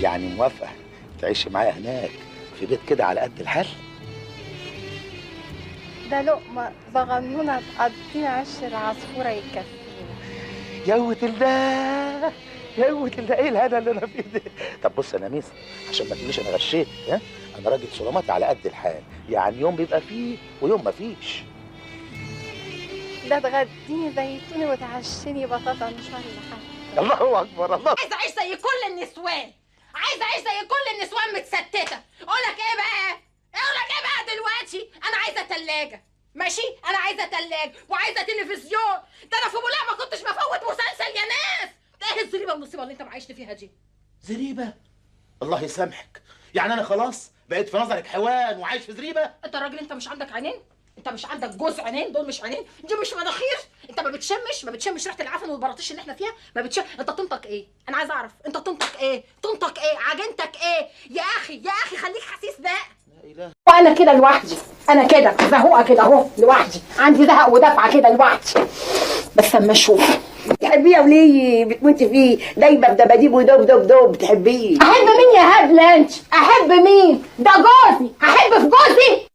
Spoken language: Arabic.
يعني موافقه تعيشي معايا هناك في بيت كده على قد الحال؟ ده لقمة صغنونة تقضينا عش العصفورة يكفينا. يا قوة الله، يا قوة الله، ايه الهنا اللي انا فيه ده؟ طب بص يا نميس، عشان ما تقوليش انا غشيت، ها؟ انا راجل صراماتي على قد الحال، يعني يوم بيبقى فيه ويوم ما فيش. ده تغديني زيتوني وتعشيني بطاطا مشلحة. الله اكبر، الله. عايزه اعيش زي كل النسوان، عايزه اعيش زي كل النسوان متستته. اقولك ايه بقى؟ اقولك ايه بقى دلوقتي؟ انا عايزه تلاجه، ماشي؟ انا عايزه تلاجه وعايزه تلفزيون. ده انا في بولاق ما كنتش بفوت مسلسل يا ناس. ده ايه الزريبه والمصيبه اللي انت معيشني فيها دي؟ زريبه؟ الله يسامحك، يعني انا خلاص بقيت في نظرك حيوان وعايش في زريبه؟ انت راجل، انت مش عندك عينين؟ انت مش عندك جوز عينين؟ دول مش عينين، دي مش مناخير. انت ما بتشمش ريحه العفن والبراطيش اللي احنا فيها؟ ما بتشم. انت تنطق ايه؟ انا عايز اعرف انت تنطق ايه؟ تنطق ايه؟ عجنتك ايه يا اخي؟ يا اخي خليك حسيس بقى. لا اله. وانا كده لوحدي، انا كده زهوقه كده اهو لوحدي، عندي زهق ودفعه كده لوحدي. بس اما اشوف. بتحبيه وليه بتموتي فيه؟ دايما بدباديب ودوب دوب دوب بتحبيه. احب مين يا هبله انت؟ احب مين؟ ده جوزي، هحب في جوزي؟